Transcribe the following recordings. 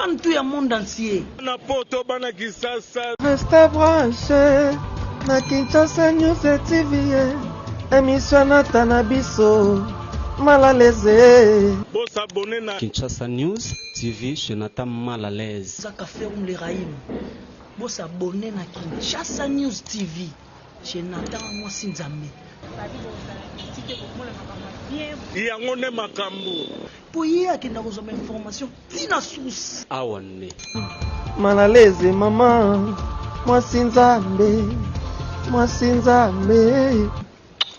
fan tout le monde entier. Na poto bana Kisasa. Restez branché na Kinshasa News TV. Émission na biso Malalese. Bon s'abonner na Kinshasa News TV chez Nathan Malalese. Zaka ferme les raïm. Bon s'abonner na Kinshasa News TV chez Nathan Mwasinzambe. yango ne makambo. Pour y akenda kozoma information tina source. Awane. Malalese maman Mwasinzambe.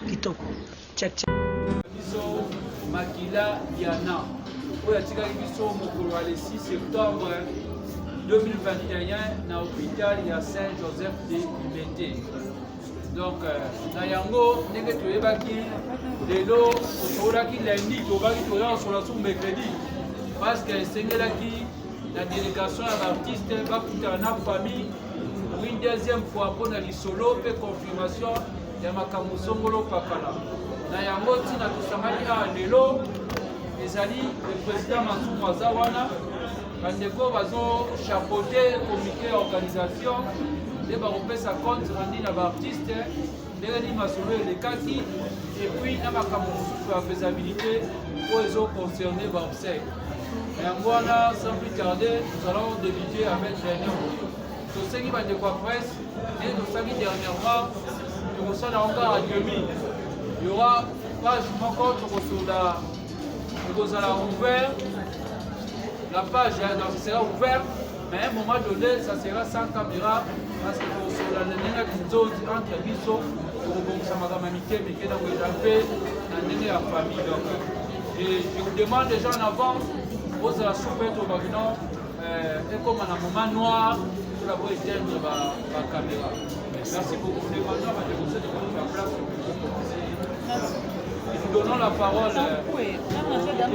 Kitoko. Check. Biso Makila Diana. Oya tika biso mokolo le 6 septembre 2021 na hôpital ya Saint-Joseph de Libété. Donc na yango ndenge toyebaki lelo tosolaki lundi tobaki toya sur mercredi parce que esengelaki la délégation ya baartiste bakutana na famille pour une deuxième fois mpona lisolo mpe confirmation ya makambo songolo pakala na yango ntina tosangani a lelo ezali le président Mansour aza wana bandeko bazochapeauter comité ya organisation nde bakopesa compte rendu na baartiste ndenge nini masolo elekaki epuis na makambo mosusu ya faisabilité oyo ezoconcerne baobsèque yango wana sans plus tarder nous allons débuter avec dernier tosengi bandeko ya presse ndenge tosalaki dernièrement tokosala yango kaka demi y aura page moko tokozala ouvert la page sera ouverte mais à un moment donné ça sera sans caméra parce que tokosola ndenge kinzozi entre biso tokobongisa makambo ya mike mike ntango eza mpe na ndenge ya famille donc et je vous demande déjà en avance ozala soupe tobaki non ekoma na moment noir pour la éteindre ba caméra. Merci beaucoup. Nous demandons à Madame de la place. Nous donnons la parole au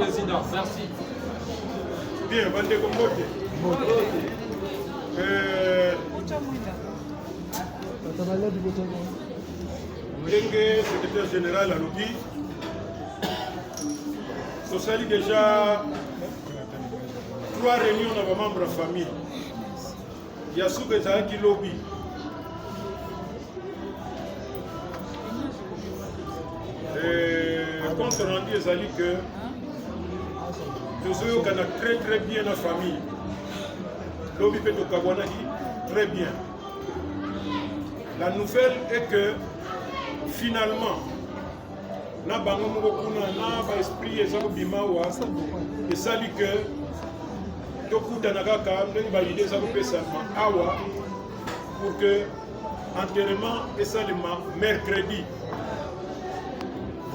président. Merci. Bien, bande kombote. Ndenge secrétaire général alobi tosali déjà 3 réunions na bamembre ya famille ya suka ezalaki lobi compte rendu ezali que tozoyokana très bien na famille lobi mpe tokabwanaki très bien. La nouvelle est que finalement na bango moko kuna na baesprit eza kobima wa esali que tokutana kaka ndenge baide eza kopesama awa pour que enterrement esalema mercredi.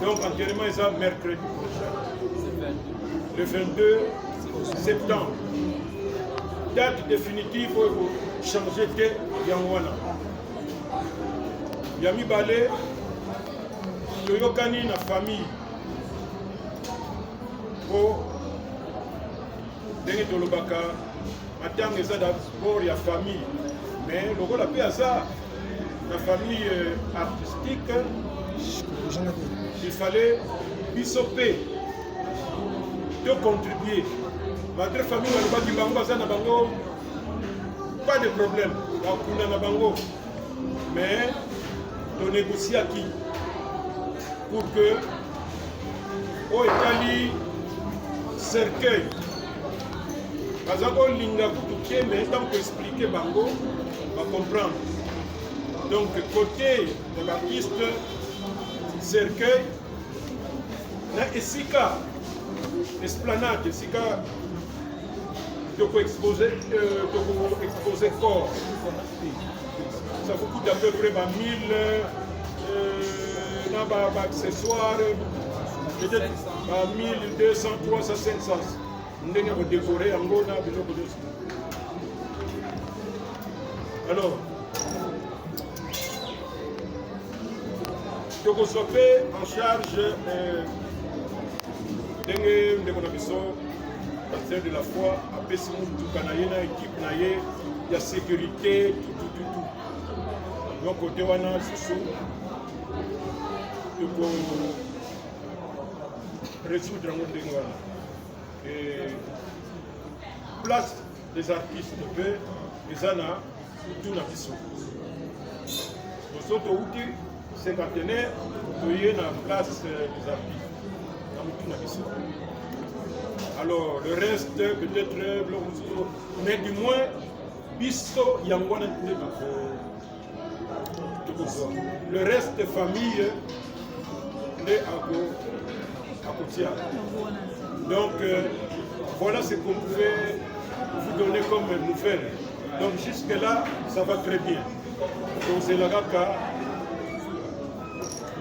Donc enterrement eza mercredi prochain le 22 septembre. Date définitive pour changer te yango wana ya mibale toyokani na famille po ndenge tolobaka matanga eza d'abord ya famille mais lokola mpe aza na famille artistique il fallait biso mpe tocontribuer malgré famille balobaki bango baza na bango pas de problème bakunda na bango mais tonégociaki pour que oyo etali cercueil baza kolinga kutukie mais ntango koexplike bango bacomprendre. Donc côté de l'artiste cercueil na esika esplanade esika toko exposer corps ça vous coûte à peu près 1000 accessoires peut-être 1200 300 500 ndenge ko décorer yango na biloko nyonso. Alors tokozwa mpe en charge ndenge ndeko na biso pasteur de la foi apesi motuka na ye na équipe na ye ya sécurité tout donc côté wana susu toko résoudre yango ndenge wana place des artistes mpe eza na tuna biso toso touti cinquantenaire toye na place des artistes na mutuna biso. Alors le reste peut-être mais du moins biso yango wana le reste famille est à Kotia. Donc voilà ce qu'on pouvait vous donner comme nouvelle. Donc jusque là ça va très bien. Donc c'est la GACA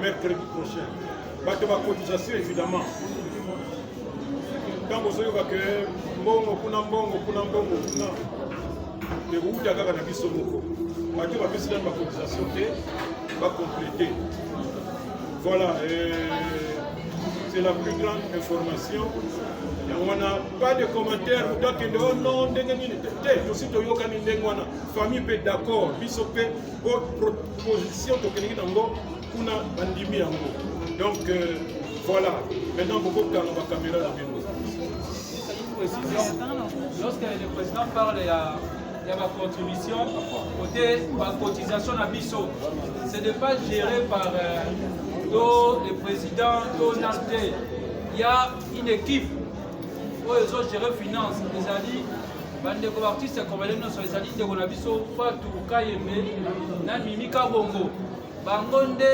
mercredi prochain. Bato ba cotisation évidemment. Quand vous savez que mbongo kuna de vous d'aga na biso moko. Bato ba pesa ba cotisation te va compléter. Voilà, c'est la plus grande information. On n'a pas de commentaires. Oh non, famille peut d'accord. Votre proposition, donc voilà. Maintenant, vous pouvez faire la caméra. Lorsque le président parle, il y a ma contribution, côté ma cotisation à Bissau. Ce n'est pas géré par le président Donaldé. Il y a une équipe où ils ont géré finance. Les alliés, les artistes comme les alliés de Gonabiso, Fatou Kayeme, Namimika Bongo, Bangonde,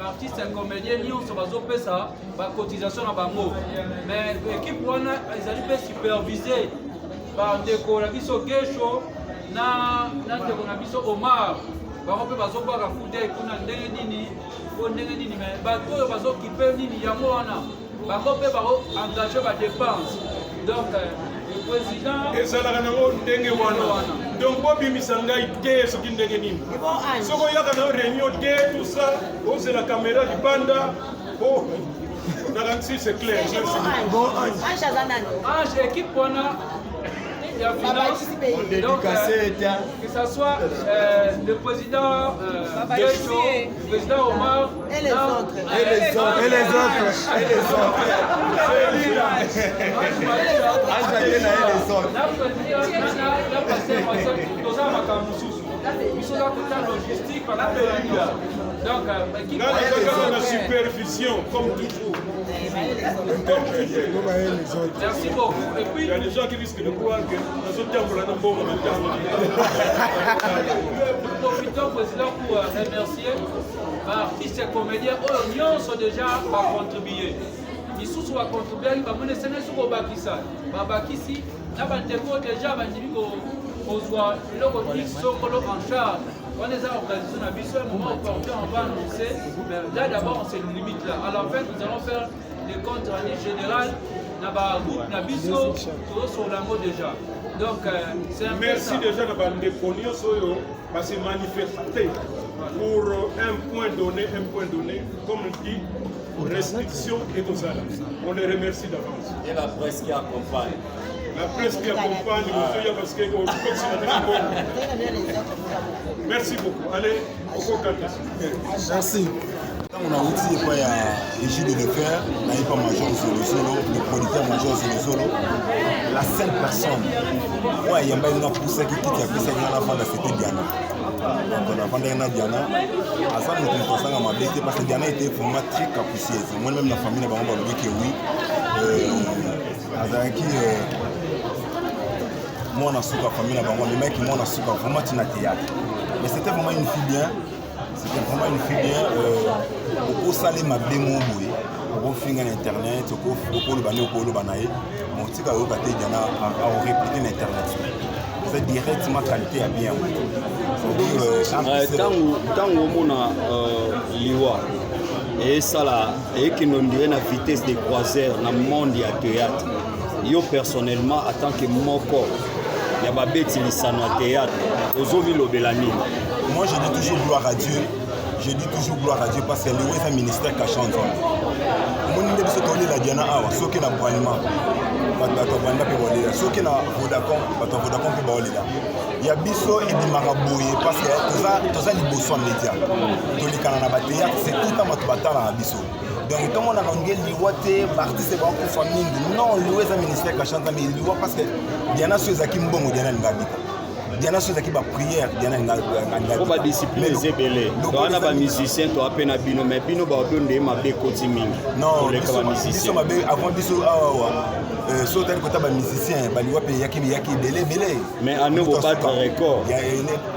artistes et comédiens, ils ont fait ça, la cotisation à Bango. Mais l'équipe, ils allaient superviser par des Gonabiso Gesho, Gonabiso Omar, Barope Bazoba Rafoudé, Kuna Ndenini, mais Bato Bazokipe Nini Yamoana, Barope Baro engagé la dépense. Donc, le président. Et ça, la donc, Bobby Misanga, il est ce qu'il n'est pas. Ce qu'il y a dans la réunion, tout ça, c'est la caméra du panda. Oh, c'est clair. Ange, équipe, on a. Donc, que ce soit le président Gesho, le président Omar et les autres. Donc, dans la supervision, comme toujours. Merci beaucoup. Et puis, il y a des gens qui risquent de croire que nous sommes dans le bon moment. Nous profitons, président, pour remercier les artistes et comédiens. Ils sont déjà contribués. Ils sont contribués. Ils vont mener sur le Bakissa. Bakissi, là, déjà, en charge. On les a organisés à Bissau, un moment opportun, on va annoncer. Mais là, d'abord, c'est une limite là. À la fin, nous allons faire les comptes rendus général. Na Bissau, sur l'ango déjà. Donc, c'est un peu merci ça. déjà d'avoir déconné parce que manifester pour un point donné, comme on dit, restriction et tout ça. On les remercie d'avance. Et la presse qui accompagne. La presse qui accompagne, monsieur, parce que merci beaucoup. Allez, au Kokatas. Merci. On a aussi quoi, il y a Régis de Lefer, l'AIPA major sur le solo, le producteur major sur le solo. La seule personne, ouais, il y a une poussée qui quitte après ça, il y a la fin de c'était Diana. Donc on a vendu Diana. À ça, nous pensons à ma blessée parce que Diana était vraiment très capricieuse. Moi-même, la famille, on va le dire que oui. Azaraki, moi, on a souka famille, le mec, moi, on a souka vraiment un théâtre. Mais c'était vraiment une fille bien. C'était vraiment une fille bien. Au salé ma démo, au finir internet, au le bané, au le banaï. Mon petit gars, au gâté, il y en a répété l'internet. C'est directement qualité à bien. Tant au monde liwa et ça là et qui nous donne la vitesse de croisière dans le monde du théâtre. Yo personnellement en tant que mon corps, il y a pas bêtise au théâtre. Aujourd'hui l'obélani. Moi je dis toujours gloire à Dieu. Je dis toujours gloire à Dieu parce que c'est un ministère qui change. Mon idée de ce qu'on est la Diana Awa, ce qui est l'abonnement. Ceux qui ont Vodacom, Vodacom peut ya biso ebimaka boye parce que toza liboso ya média tolikana na bathéâtre c'est tout temps bato batala na biso donc tomonaka nge liwa te baartiste bakufa mingi non liwa eza ministère kachanta mais liwa parce que diana so ezalaki mbongo diana alinga bika diana so ezalaki baprière diana po badiscipline eza ebele towana bamusicien toape na bino mais bino baodonde mabe ekoti mingi non biso mabe avant biso awawa so tali kota bamusicien baliwa mpe yaki ebele mais année obattre record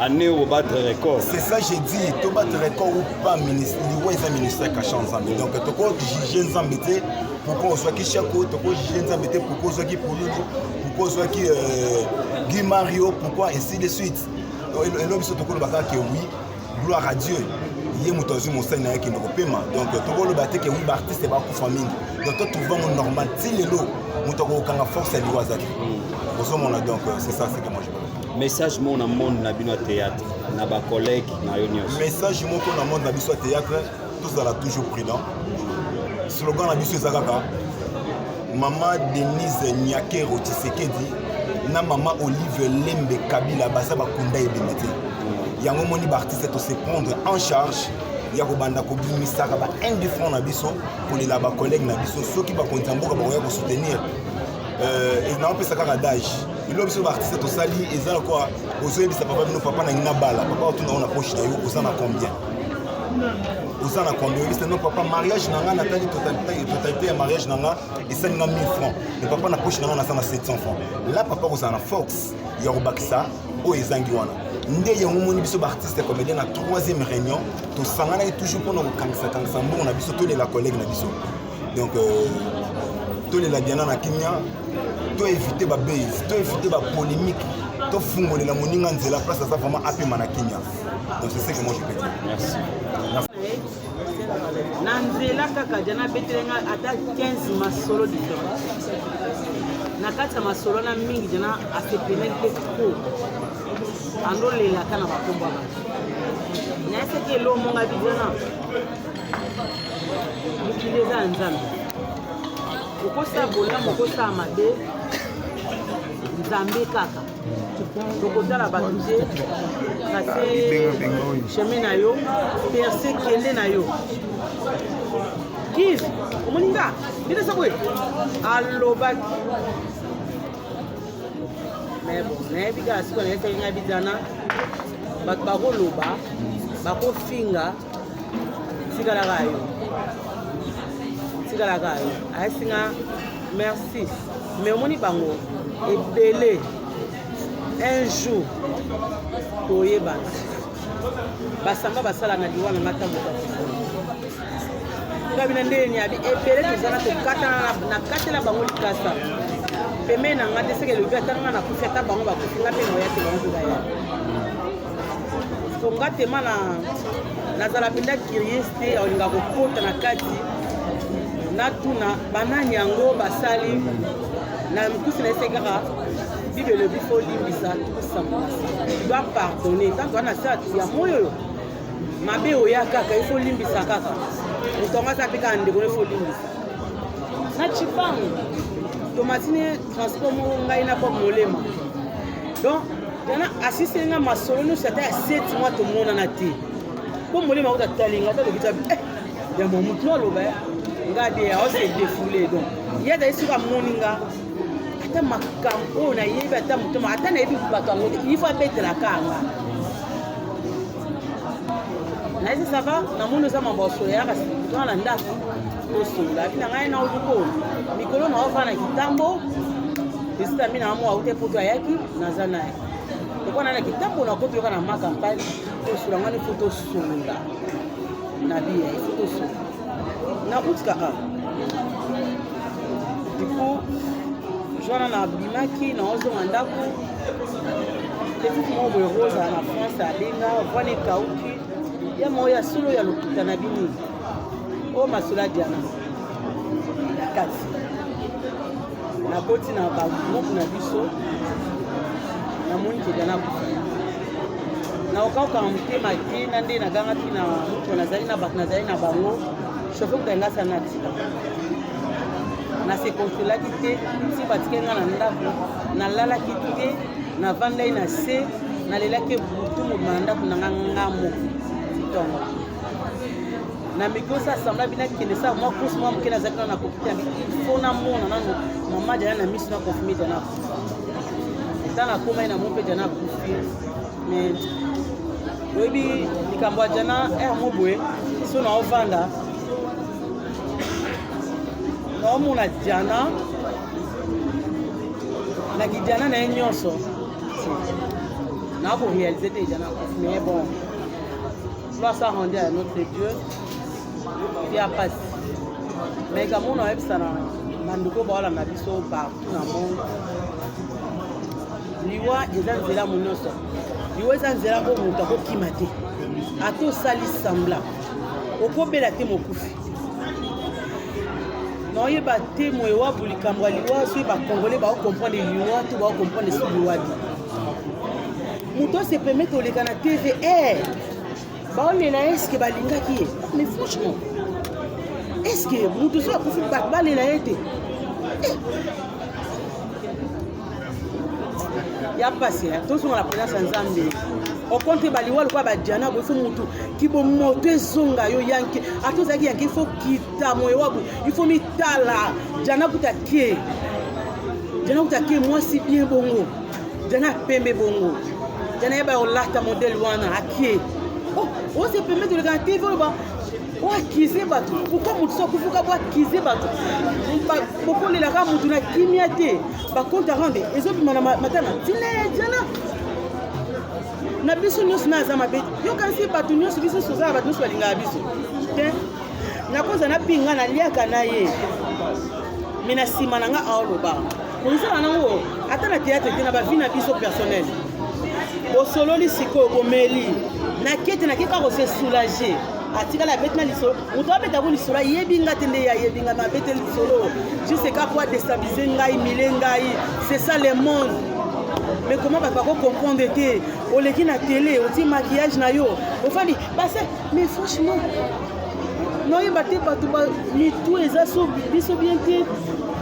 année obattre record c'est ça j'ai dit tobattre record ou pas liwa eza ministère kacha nzambe donc tokojuge nzambe te pourquoi ozwaki chako tokojuge nzambe te pourquoi ozwaki polulu pourquoi ozwaki Guy Mario pourquoi ainsi de suite elobi biso tokolobaka ke oui gloire à Dieu ye moto azwi mosali na ye kende kopema donc tokoloba te ke oui baartiste bakufa mingi donc totrouvango normal ti lelo moto akokokanga force ya liwa azaki ozomona donc c'est ça c'est que moi je parle message mo na monde na bino ya théâtre na bacollègue na yo nyonso message moko na monde na biso ya théâtre tozala toujours prudent slogan na biso eza kaka mama Denise Nyakero Tshisekedi na mama Olive Lembe Kabila baza bakunda ebende te yango moni baartiste to se prendre en charge ya kobanda kobimisaka ba 1 franc na biso kolela bacollègue na biso soki bakonza mboka bakoya kosoutenir naopesa kaka dage ilo biso baartiste tosali eza lokola ozoyebisa papa bino papa na ngina bala papa otuna ona poche na yo oza na combien oza na combien oyebisa no papa mariage na nga natali totalité ya mariage na nga esali nga 1000 francs mais papa na poche na nga naza na 700 francs là papa kozala na force ya kobakisa oyo ezangi wana nde yango moni biso baartiste comédien na 3e réunion tosanganaki toujours mpona kokangisa mbongo na biso tolela collègue na biso donc tolela diana na kimia toévite babase toévite bapolémique tofungolela moninga nzela place aza vraiment apema na kimia donc c'est ce que moi je peux dire merci na nzela kaka diana betelenga ata 15 masolo différent na kati ya masolo na mingi diana asepeleli te trop andolelaka na bakombo ya bato nayeseki elo monga bidana mokili eza ya nzambe okosala bolamu okosala mabe nzambe kaka tokotala bato te kase chemin na yo perse kende na yo kise omoni nga ndetesa boye alobaki mais bon nayebi kaka sikoyo nayesaki nga bidana bato bakoloba bakofinga tikalaka yo ayesinga merci mais omoni bango ebele un jour toyebana basanga basala na liwa na matamboka ngabina ndeni abi ebele tozana tokatana na katela bango likasa peme na nga te seke lobi atanga na kufi ata bango bakufi nga mpe noya te bango tobaya songa tema nazala mpenza curieux te olinga kokota na kati natuna banani yango basali na mikusi na ese kaka bible elobi fo limbisa tokosambolasa doit pardonner tanto wana sala ya moyo oyo mabe oya kaka ifo limbisa kaka motongo asa mpe kaka ndeko ifo limbisa na cipango tomatini transport moko ngai na po molema donc yana asisenga masolo nyonso ata ya 7 mois tomonana te po molema akuta talinga ata lokita ya momutu aloba nga de aose défoulé donc yada esika moninga ata makambo oyo nayebi ata motoma ata nayebi bato yango te ifo abetelaka anga nayesi sava namoni oza mabosolo yaka tona na ndako tosola bina ngai na oluko mikolo na ofana na kitambo esita mi na mo aute poto ayaki naza naye ekwana na kitambo na koto yoka na makampagne tosola ngani fo tosola na bia ifo tosola na utikaka duku jwana na bimaki na ozonga ndako petit mo boye rosa na France alinga vane kauki ya moya solo ya lokita na bini o masula diana ya kati na boti na bagroupe na biso na moni ke diana kufa na okauka motema te na nde nagangaki na moto nazali na bato nazali na bango chauffeur kutangasa na tika na se consolaki te ti batike nga na ndako nalalaki te navandai na se nalelaki butu mobanda kunanga ngamo tongo na mikosa assemblée bina kende sa moi course moi mokena zakana na kopita il faut na mona nano mama jana na misu na confirmer jana tana koma ina mompe jana kufi mais webi likambo jana mobwe so na ovanda na mona jana na kijana na nyonso na pour réaliser déjà mais bon gloire ça rendre à notre Dieu qui a passé mais comme on a vu ça na ndoko ba la na biso partout dans le monde liwa ezanzela monyoso liwa ezanzela ko muta ko kimate ato sali sambla okobela te mokufi non yeba te moewa bulikamwa liwa so ba congolais ba comprendre liwa tout ba comprendre ce liwa dit muto se permettre oleka na TV baolela est-ce que balingaki mais franchement est-ce que muto so akufi balela ete ya passé tout sur la présence nzambe au compte baliwa kwa bajana bo fo mutu kibo moto ezonga yo yanke atozaki yanke il faut kita moyo wabu il faut mitala jana kutakie moi si bien bongo jana pembe bongo jana yeba olata modèle wana akie on se permet de regarder ba wa kize batu pourquoi mutu so kufuka ba kize batu boko le la ka mutu na kimiate ba compte rende ezobi mana matana tine jana na biso nyos na za mabe yo kansi batu nyos biso soza batu nyos balinga biso te na koza na pinga na liaka na ye mina sima nanga aoloba konza nango ata na théâtre te na ba vie na biso personnel bo solo li siko bomeli na kete na keka ko se soulager atika la bête na lisolo muto abeta ko lisolo yebinga tende ya yebinga na bête lisolo juste ka pour déstabiliser ngai milengai c'est ça le monde. Mais comment va pas comprendre que au leki na télé au ti maquillage na yo au fali parce mais franchement non y baté pas tout ni tout ezaso biso bien te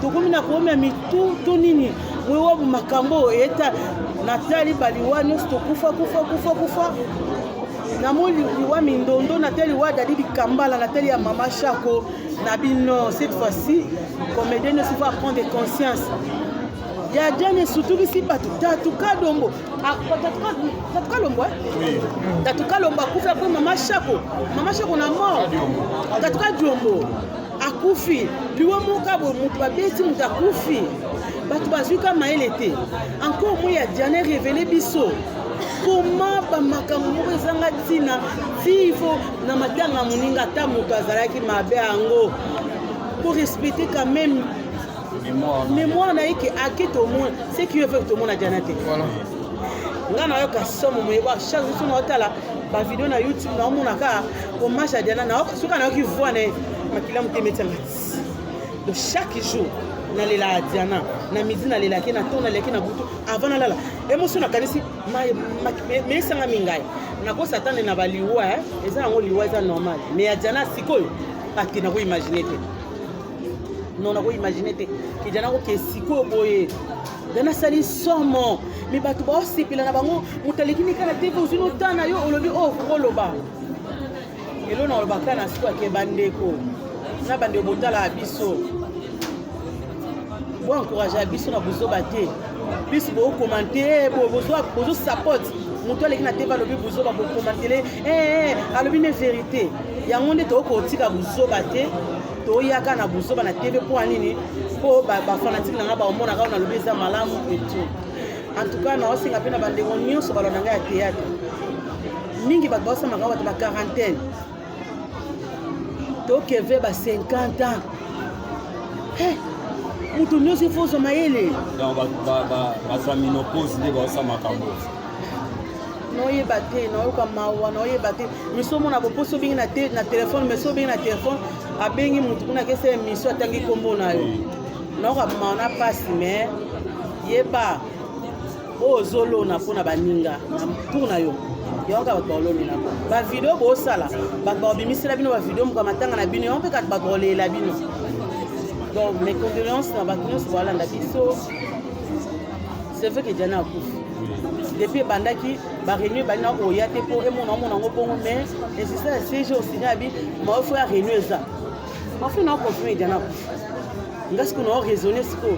to komi na ko mi tout to nini wewa makambo eta natali baliwa no sto kufa na moli wa mindondo natali wa dadi bikambala natali ya mama Chako na bino cette fois-ci comédien ne se va prendre conscience. Il y a des surtout ici pas tout tatuka dombo tatuka lombo tatuka lombo akufa kwa mama Chako na mort tatuka dombo akufi liwa moka bo mutu babeti mutu akufi batu bazuka maelete encore moi ya Diane révélé biso comment ba makambo ezanga tina vivo na matanga muninga ta mutu azalaki mabe ango pour respecter quand même mémoire na yeke akete au moins ce qui veut que tout le monde a Diane te voilà ngana yo ka somo mo ba chaque jour na otala ba vidéo na YouTube na omona ka hommage à Diane na soka na ki voix na makila mutemetse ngati de chaque jour na lela Diana na midi na lela ke na tona leki na butu avant na lala émotion na kanisi mais sanga mingai na ko satane na baliwa eza ngo liwa eza normal mais ya Diana sikoyo pati na ko imaginer te non na ko imaginer te ki Diana ko ke sikoyo boye Diana sali somo mi batu ba osipila na bango mutaleki ni kana TV uzino tana yo olobi ko loba elo na loba kana sikoyo ke bandeko na bande botala biso bo encourager biso na bozo baté biso bo commenter bo bozo support muto leki na teva lobi bozo ba commenter alobi ne vérité ya ngonde to ko tika bozo baté to yaka na bozo ba na TV pour nini po ba fanatique na ba omona ka na lobi za malamu et tout en tout cas na osinga pena bande ngonyo so balona nga ya théâtre mingi ba bossa maka ba quarantaine to keve ba 50 ans mutu nyonso ifoso mayele donc bazaminopose nde baosa makambo noyeba te nayoka mawa noyeba te miso omona boposo obengi na telefone miso obengi na telefone abengi mutu kuna kese miso atangi kombo na yo nayoka mawa na pasi mais yeba oyo ozolona mpona baninga na mtour na yo yoka bato baolonela bavideo boosala bato baobimisela bino bavideo moka matanga na bino yo mpe kati bato baolela bino. Donc mes condoléances na bato nyonso balanda biso c'est vrai que Diana akufi depuis bandaki ba réunion bana oya te po e mona mona ngobongo mais et c'est ça c'est jour sinabi ma faut réunion ça ma faut na confirmer dana ngasi kuna raisonner siko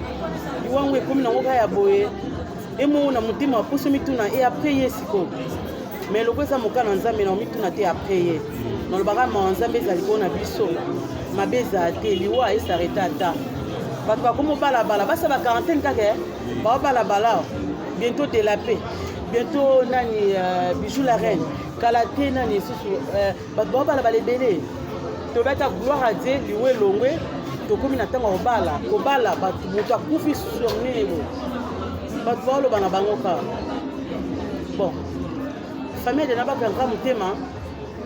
iwanwe comme na ngoka ya boye e mona mutima poso mituna et après yesiko mais le ça mokana nzambe na mituna te après ye non le baga ma nzambe ezali ko na biso mabeza te liwa et s'arrêter ata bato bakomo balabala basa ba quarantaine kaka ba balabala bientôt de la paix bientôt nani bijou la reine kalate nani susu bato ba balabala ebele to bata gloire à Dieu liwe longwe to komi na tanga obala kobala bato moto akufi sur nini bato ba lo bana bango ka bon famille de nabaka nka mutema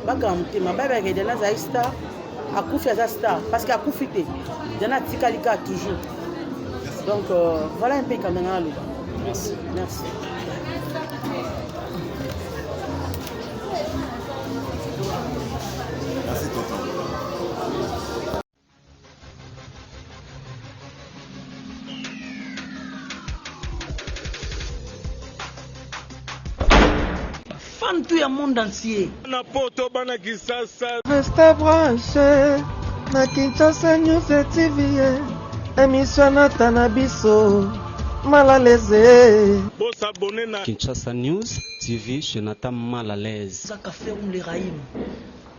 baka mutema baba ke dana za star akufi za star parce que akufi te dana tikalika toujours donc voilà un peu quand même. Merci. Merci. Merci tonton. Fan tout le monde entier. Restez branché na Kinshasa News TV. Émission na biso Malalese. Kinshasa News TV, Jonathan Malalese. Zaka Ferum le Raïm.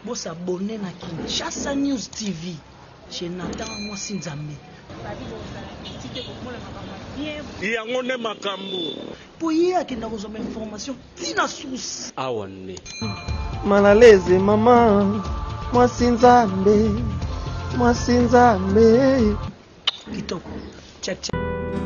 Boss abonné na Kinshasa News TV. Jonathan Mwasinzame. Yangone makambu. Pour y akenda kozoma information tina source. Awane. Malalese maman. Mwasinzame. Kitoko. Check.